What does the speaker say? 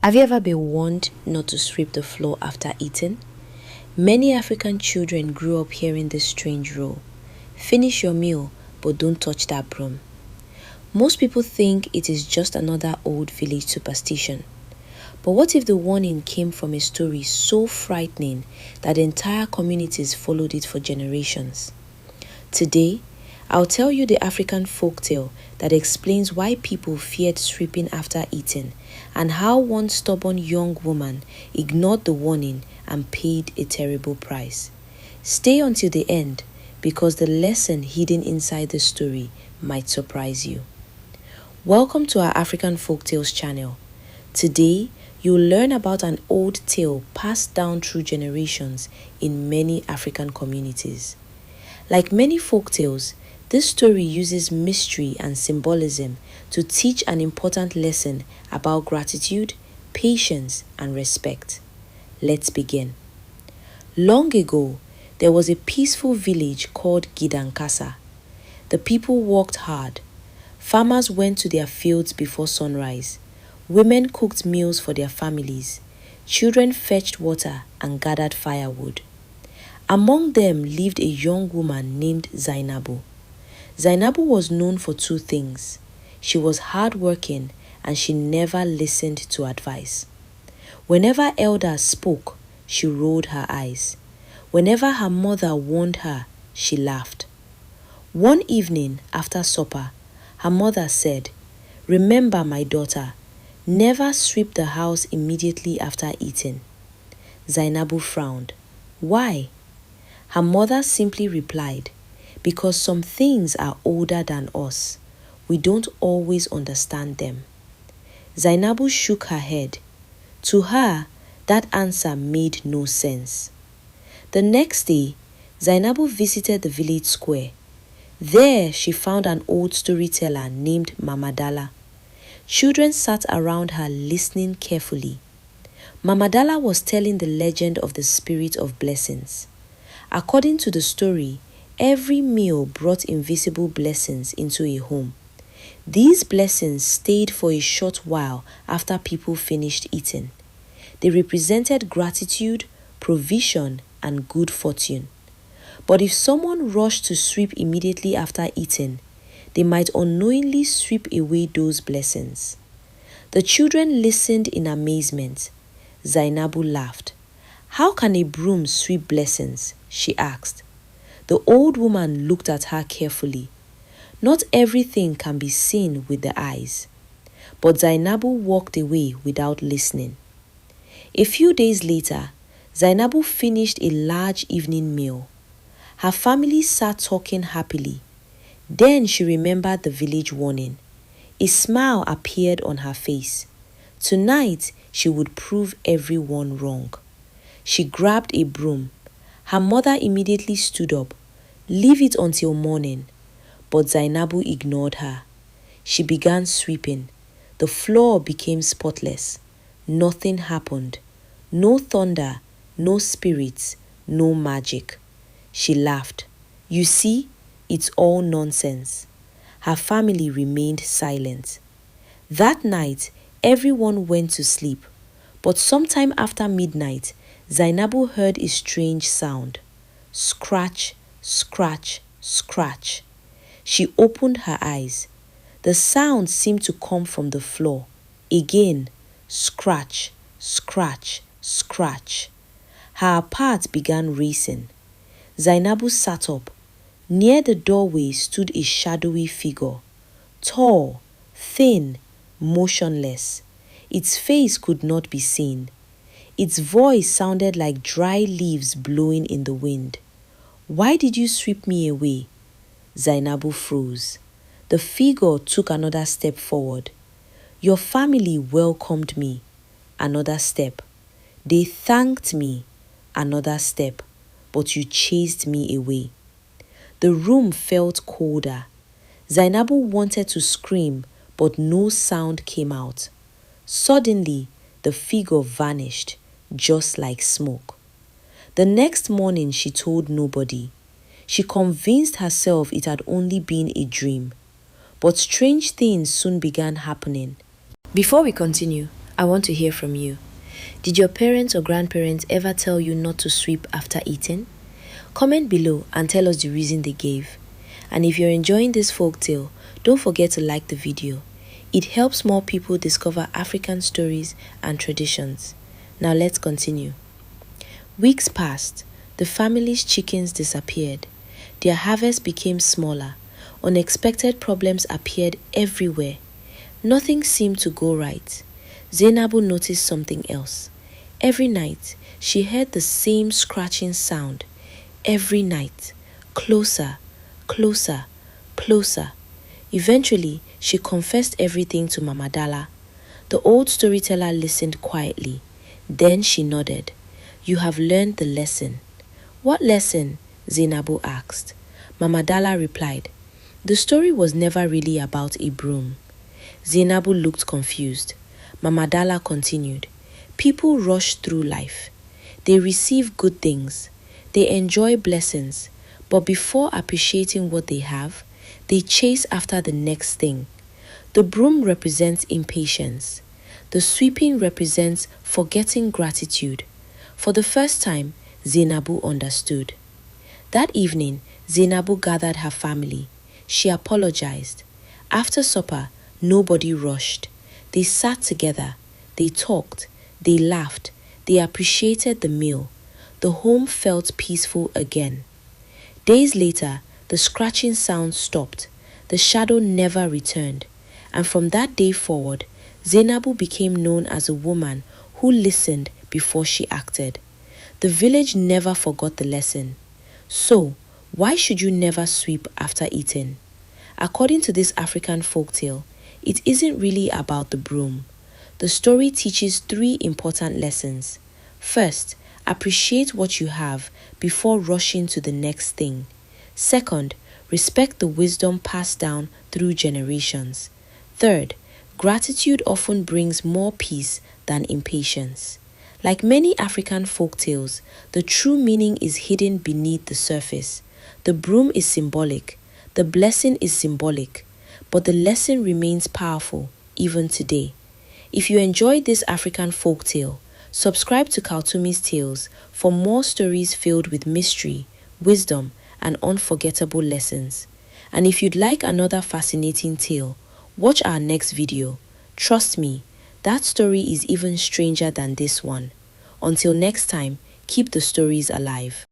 Have you ever been warned not to sweep the floor after eating? Many African children grew up hearing this strange rule: finish your meal, but don't touch that broom. Most people think it is just another old village superstition. But what if the warning came from a story so frightening that entire communities followed it for generations? Today, I'll tell you the African folktale that explains why people feared sweeping after eating and how one stubborn young woman ignored the warning and paid a terrible price. Stay until the end because the lesson hidden inside the story might surprise you. Welcome to our African Folktales channel. Today, you'll learn about an old tale passed down through generations in many African communities. Like many folktales, this story uses mystery and symbolism to teach an important lesson about gratitude, patience, and respect. Let's begin. Long ago, there was a peaceful village called Gidankasa. The people worked hard. Farmers went to their fields before sunrise. Women cooked meals for their families. Children fetched water and gathered firewood. Among them lived a young woman named Zainab. Zainab was known for two things. She was hardworking and she never listened to advice. Whenever elders spoke, she rolled her eyes. Whenever her mother warned her, she laughed. One evening after supper, her mother said, "Remember, my daughter, never sweep the house immediately after eating." Zainab frowned. Why? Her mother simply replied, "Because some things are older than us. We don't always understand them." Zainab shook her head. To her, that answer made no sense. The next day, Zainab visited the village square. There, she found an old storyteller named Mama Dala. Children sat around her listening carefully. Mama Dala was telling the legend of the spirit of blessings. According to the story, every meal brought invisible blessings into a home. These blessings stayed for a short while after people finished eating. They represented gratitude, provision, and good fortune. But if someone rushed to sweep immediately after eating, they might unknowingly sweep away those blessings. The children listened in amazement. Zainab laughed. "How can a broom sweep blessings?" she asked. The old woman looked at her carefully. Not everything can be seen with the eyes. But Zainab walked away without listening. A few days later, Zainab finished a large evening meal. Her family sat talking happily. Then she remembered the village warning. A smile appeared on her face. Tonight, she would prove everyone wrong. She grabbed a broom. Her mother immediately stood up. "Leave it until morning." But Zainab ignored her. She began sweeping. The floor became spotless. Nothing happened. No thunder, no spirits, no magic. She laughed. "You see, it's all nonsense." Her family remained silent. That night, everyone went to sleep. But sometime after midnight, Zainab heard a strange sound. Scratch, scratch, scratch. She opened her eyes. The sound seemed to come from the floor. Again, scratch, scratch, scratch. Her heart began racing. Zainab sat up. Near the doorway stood a shadowy figure. Tall, thin, motionless. Its face could not be seen. Its voice sounded like dry leaves blowing in the wind. "Why did you sweep me away?" Zainab froze. The figure took another step forward. "Your family welcomed me." Another step. "They thanked me." Another step. "But you chased me away." The room felt colder. Zainab wanted to scream, but no sound came out. Suddenly, the figure vanished, just like smoke. The next morning, she told nobody. She convinced herself it had only been a dream. But strange things soon began happening. Before we continue, I want to hear from you. Did your parents or grandparents ever tell you not to sweep after eating? Comment below and tell us the reason they gave. And if you're enjoying this folktale, don't forget to like the video. It helps more people discover African stories and traditions. Now let's continue. Weeks passed. The family's chickens disappeared. Their harvest became smaller. Unexpected problems appeared everywhere. Nothing seemed to go right. Zainab noticed something else. Every night, she heard the same scratching sound. Every night, closer, closer, closer. Eventually, she confessed everything to Mama Dala. The old storyteller listened quietly. Then she nodded. You have learned the lesson. What lesson? Zainab asked. Mama Dala replied, the story was never really about a broom. Zainab looked confused. Mama Dala continued, people rush through life. They receive good things. They enjoy blessings. But before appreciating what they have, they chase after the next thing. The broom represents impatience. The sweeping represents forgetting gratitude. For the first time, Zainab understood. That evening, Zainab gathered her family. She apologized. After supper, nobody rushed. They sat together. They talked. They laughed. They appreciated the meal. The home felt peaceful again. Days later, the scratching sound stopped. The shadow never returned. And from that day forward, Zainab became known as a woman who listened before she acted. The village never forgot the lesson. So, why should you never sweep after eating? According to this African folktale, it isn't really about the broom. The story teaches 3 important lessons. First, appreciate what you have before rushing to the next thing. Second, respect the wisdom passed down through generations. Third, gratitude often brings more peace than impatience. Like many African folktales, the true meaning is hidden beneath the surface. The broom is symbolic, the blessing is symbolic, but the lesson remains powerful even today. If you enjoyed this African folktale, subscribe to Kaltumi's Tales for more stories filled with mystery, wisdom, and unforgettable lessons. And if you'd like another fascinating tale, watch our next video. Trust me, that story is even stranger than this one. Until next time, keep the stories alive.